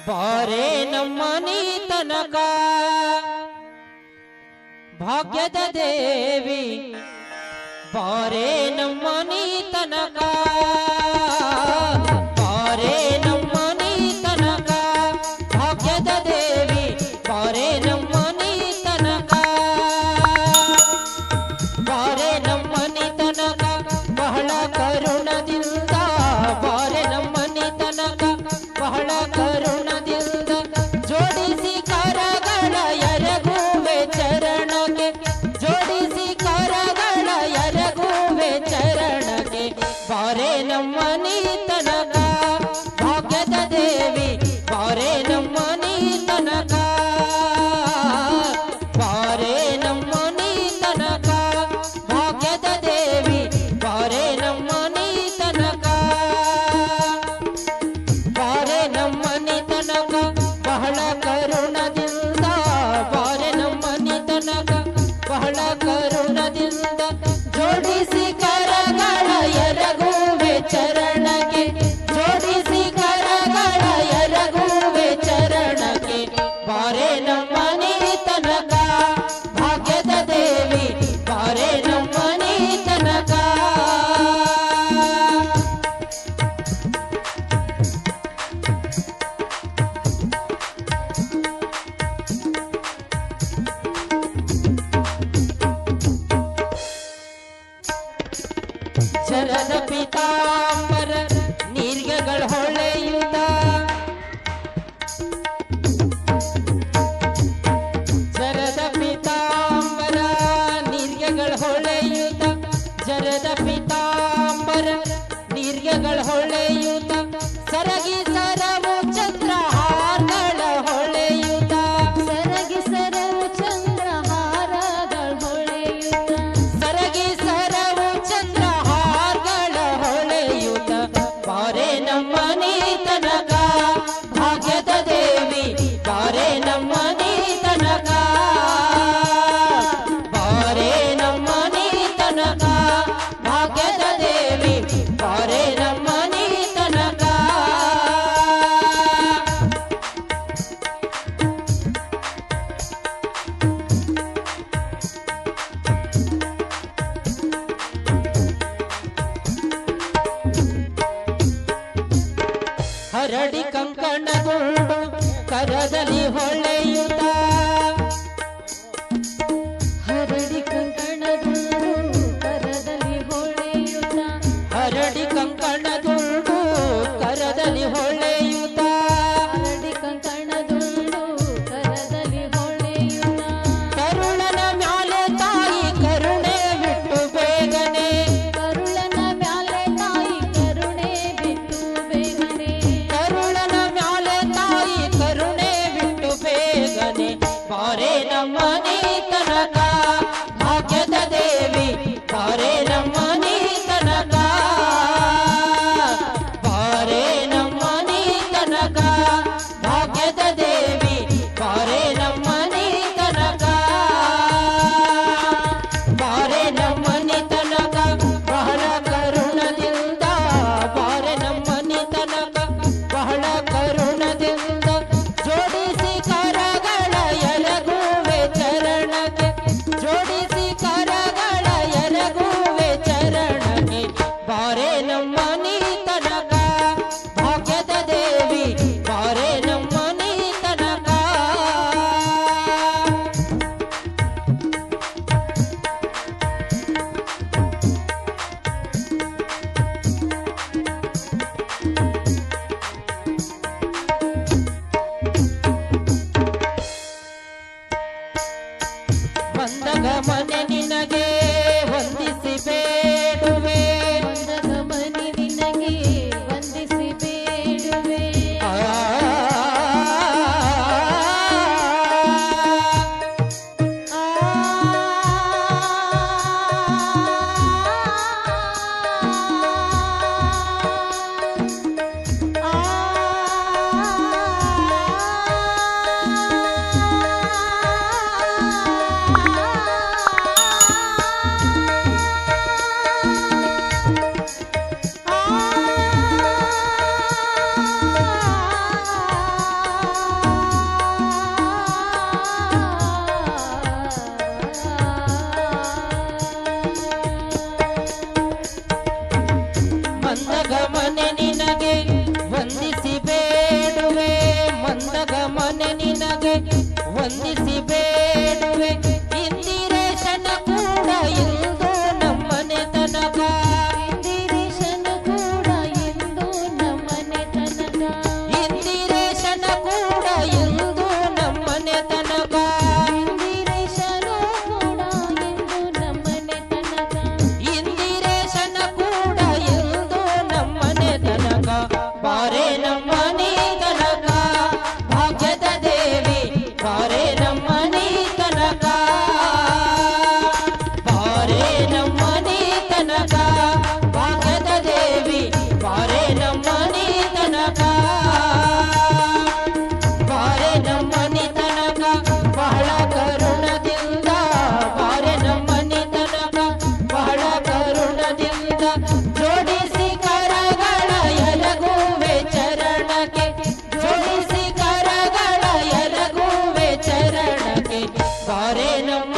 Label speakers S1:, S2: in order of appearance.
S1: ಬಾರೆ ನಮ್ಮನಿ ತನಕ ಭಾಗ್ಯದ ದೇವಿ ಬಾರೆ ನಮ್ಮನಿ ತನಕ ಬಾರೆ ನಮ್ಮನಿ ತನಕ ಭಾಗ್ಯದ ದೇವಿ ಬಾರೆ ನಮ್ಮನಿ ತನಕ ಬಾರೆ ನಮ್ಮನಿ ತನಕ ಬಹಳ ಕರುಣದಿಂದ ಬಾರೆ ನಮ್ಮನಿ ತನಕ ಬಹಳ ಕರುಣದಿಂದ ಜೋಡಿಸಿ ಕರಗಳ ಎರಗುವೆ ಚರಣಕ್ಕೆ ಜೋಡಿಸಿ ಕರಗಳ ಎರಗುವೆ ಚರಣಕ್ಕೆ ಬಾರೆ ನಮ್ಮನಿ ತನಕ ಭಾಗ್ಯದ ದೇವಿ ಬಾರೆ ನಮ್ಮನಿ ತನಕ ಬಾರೆ ನಮ್ಮನಿ ತನಕ ಭಾಗ್ಯದ ದೇವಿ ಬಾರೆ ನಮ್ಮನಿ ತನಕ ಬಾರೆ ನಮ್ಮನಿ ತನಕ ಬಹಳ ಕರುಣದಿಂದ ಬಾರೆ ನಮ್ಮನಿ ತನಕ ಬಹಳ ಕರುಣದಿಂದ ಜೋಡಿಸಿ ಕರಗಳ ಎರಗುವೆ ಚರಣಕ್ಕೆ ಜೋಡಿಸಿ ಕರಗಳ ಎರಗುವೆ ಚರಣಕ್ಕೆ ಬಾರೆ ನಮ್ಮನಿ ತನಕ ಭಾಗ್ಯದ ದೇವಿ ಬಾರೆ ನಮ್ಮನಿ ತನಕ ಶರದ ಪೀತಾಂಬರ ನೀರ್ಗೆಗಳು ಹೊಳೆಯುತ್ತ ಶರದ ಪೀತಾಂಬರ ನೀರ್ಗೆಗಳು ಹೊಳೆಯುತ್ತ ಶರದ ಪೀತಾಂಬರ ನೀರ್ಗೆಗಳು ಹೊಳೆಯುತ್ತ ಸರಗಿ ಸರವು ಚಂದ್ರಹಾರಗಳ ಹೊಳೆಯುತ್ತ
S2: ಸರಗಿ ಸರವು ಚಂದ್ರಹಾರಗಳ ಹೊಳೆಯುತ್ತ
S1: ಸರಗಿ ಸರವು ಚಂದ್ರಹಾರಗಳ ಹೊಳೆಯುತ್ತ ಬಾರೆ ನಮ್ಮನಿ ತನಕ ಭಾಗ್ಯದ ದೇವಿ ಬಾರೆ ನಮ್ಮನಿ ತನಕ ಬಾರೆ ನಮ್ಮನಿ ತನಕ ಭಾಗ್ಯದ ದೇವಿ ಬಾರೆ ನಮ್ಮನಿ ತನಕ ಹರಡಿ ಕಂಕಣಗೊಂಡು ಕರದಲ್ಲಿ ಹೊಳೆಯುತ್ತ
S2: ಹರಡಿ ಕಂಕಣದುಂಡು ಕರದಲ್ಲಿ ಹೊಳೆಯುತ್ತ
S1: ಹರಡಿ ಕಂಕಣಗೊಂಡು ಕರದಲ್ಲಿ ಹೊಳೆಯುತ್ತ
S2: ಹರಡಿ ಕಂಕಣದುಂಡು ಕರದಲ್ಲಿ ಹೊಳೆಯುತ್ತ
S1: ಕರುಳನ ಮ್ಯಾಲೆ ತಾಯಿ ಕರುಣೆ ಬಿಟ್ಟು ಬೇಗನೆ
S2: ಕರುಳನ ಮ್ಯಾಲೆ ತಾಯಿ ಕರುಣೆ ಬಿಟ್ಟು ಬೇಗನೆ
S1: ಕರುಳನ ಮ್ಯಾಲೆ ತಾಯಿ ಕರುಣೆ ಬಿಟ್ಟು ಬೇಗನೆ ಬಾರೆ ನಮ್ಮನಿ ತನಕ ಭಾಗ್ಯದ ದೇವಿ ಬಾರೆ ನಮ್ಮನಿ ತನಕ ಬಾರೆ ನಮ್ಮನಿ ತನಕ ಭಾಗ್ಯದ ದೇವಿ ಬಾರೆ ನಮ್ಮನಿ ತನಕ ಬಾರೆ ನಮ್ಮನಿ ತನಕ ಬಹಳ ಕರುಣದಿಂದ ಬಾರೆ ನಮ್ಮನಿ ತನಕ ಬಹಳ ಕರುಣದಿಂದ ಜೋಡಿಸಿ ಕರಗಳ ಎರಗುವೆ ಚರಣಕ್ಕೆ ಜೋಡಿಸಿ ಕರಗಳ ಎರಗುವೆ ಚರಣಕ್ಕೆ ಬಾರೆ ನಮ್ಮನಿ ತನಕ ಭಾಗ್ಯದ ದೇವಿ ಬಾರೆ ನಮ್ಮನಿ ತನಕ ಬಂದಗ ಮನೆ ನಿನಗೆ ವಂದಿಸಿ ಬೇಡುವೆ
S2: ಬಂದದ ಮನಿ ನಿನಗೆ ವಂದಿಸಿ ಬೇಡುವೆ
S1: ಆ
S2: ಆ
S1: ವಂದಿಸಿ ಬೇಡುವೆ ಇಂದಿರೇಶನ ಕೂಡ ಇಂದು ನಮ್ಮನೆ ತನಕ
S2: ಇಂದಿರೇಶನ ಕೂಡ ಇಂದು ನಮ್ಮನೆ ತನಕ
S1: ಇಂದಿರೇಶನ ಕೂಡ ಇಂದು ನಮ್ಮನೆ ತನಕ
S2: ಇಂದಿರೇಶನ ಕೂಡ ಇಂದು ನಮ್ಮನೆ ತನಕ
S1: ಇಂದಿರೇಶನ ಕೂಡ ಇಂದು ನಮ್ಮನೆ ತನಕ ಬಾರೆ ನಮ್ಮನೆ ತನಕ ಭಾಗ್ಯದ ದೇವಿ ಬಾರೆ ನಮ್ಮನೆ ತನಕ ಬಾರೆ ನಮ್ಮನೆ ತನಕ ಭಾಗ್ಯದ ದೇವಿ ಬಾರೆ ನಮ್ಮನೆ ತನಕ ಬಾರೆ ನಮ್ಮನೆ ತನಕ ಬಹಳ ಕರುಣದಿಂದ ಬಾರೆ ನಮ್ಮನೆ ತನಕ ಬಹಳ ಕರುಣದಿಂದ ಜೋಡಿಸಿ ಕರಗಳ ಎಲಗುವೆ ಚರಣಕ್ಕೆ ಜೋಡಿಸಿ ಕರಗಳ ಎಲಗುವೆ ಚರಣಕ್ಕೆ ಬಾರೆ ನಮ್ಮ